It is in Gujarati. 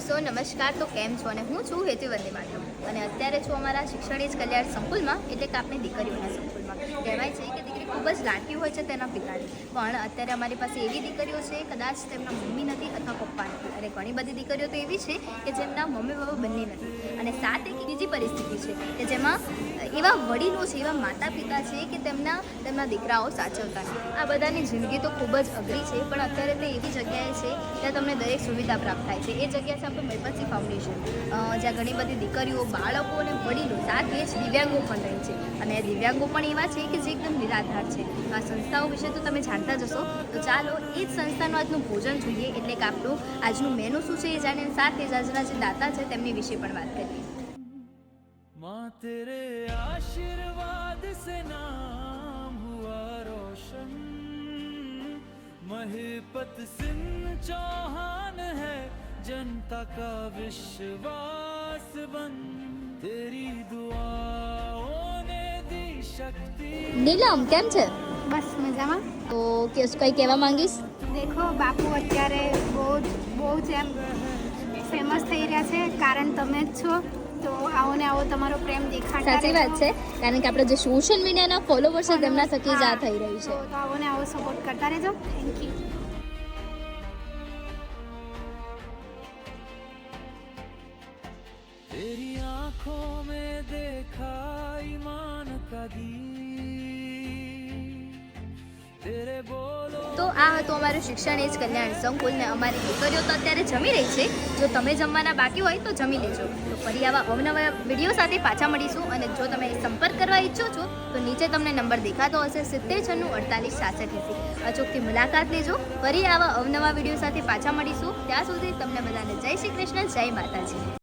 સો નમસ્કાર. તો કેમ છો? અને હું છું હેતુ વંદે માતરમ અને અત્યારે છું અમારા શિક્ષણ એજ કલ્યાણ સંકુલમાં, એટલે કે આપણે દીકરીઓના સંકુલમાં. કહેવાય છે કે દીકરી ખૂબ જ લાડકી હોય છે તેના પિતાની, પણ અત્યારે અમારી પાસે એવી દીકરીઓ છે કદાચ તેમના મમ્મી નથી અથવા પપ્પા નથી, અને ઘણી બધી દીકરીઓ તો એવી છે કે જેમના મમ્મી પપ્પા બંને નથી, અને સાથે એક બીજી પરિસ્થિતિ છે કે જેમાં એવા વડીલો છે, એવા માતા પિતા છે કે તેમના દીકરાઓ સાચવતા નથી. આ બધાની જિંદગી તો ખૂબ જ અઘરી છે, પણ અત્યારે તે એવી જગ્યાએ છે ત્યાં તમને દરેક સુવિધા પ્રાપ્ત થાય છે. એ જગ્યા છે આપણું મેપસી ફાઉન્ડેશન, જ્યાં ઘણી બધી દીકરીઓ, બાળકો અને વડીલો સાથે જ દિવ્યાંગો પણ રહે છે, અને દિવ્યાંગો પણ એવા છે કે જે એકદમ નિરાધાર છે. આ સંસ્થાઓ વિશે તો તમે જાણતા જ હશો, તો ચાલો એ જ સંસ્થાનું આજનું ભોજન જોઈએ, એટલે કે આપણું આજનું મેનુ શું છે એ જાણીને સાથે જ આજના જે દાતા છે તેમની વિશે પણ વાત કરીએ. माँ तेरे आशीर्वाद से नाम हुआ रोशन, महिपत सिंह चौहान है जनता का विश्वास बन, तेरी दुआओं ने दी शक्ति. નીલમ કેમ છે? બસ મજામાં. તો કંઈ કહેવા માંગીશ? દેખો બાપુ અત્યારે બહુ જ એમ ફેમસ થઈ રહ્યા છે, કારણ તમે જ છો. તો આવો ને આવો તમારો પ્રેમ દેખાડતા સાચી વાત છે, કારણ કે આપણે જે સોશિયલ મીડિયાના ફોલોવર્સ છે તેમના થકી જ આ થઈ રહ્યું છે. તો આવો ને આવો સપોર્ટ કરતા રહેજો. Thank you. तेरी आंखों में देखा ईमान का दीप, तेरे बोलो. તો આ હતું અમારું શિક્ષણ એજ કલ્યાણ સંકુલ, ને અમારી દીકરીઓ તો અત્યારે જમી રહી છે. જો તમે જમવાના બાકી હોય તો જમી લેજો. તો ફરી આવા અવનવા વિડીયો સાથે પાછા મળીશું, અને જો તમે સંપર્ક કરવા ઈચ્છો છો તો નીચે તમને નંબર દેખાતો હશે 7096486680. અચૂકથી મુલાકાત લેજો. ફરી આવા અવનવા વિડીયો સાથે પાછા મળીશું. ત્યાં સુધી તમને બધાને જય શ્રી કૃષ્ણ, જય માતાજી.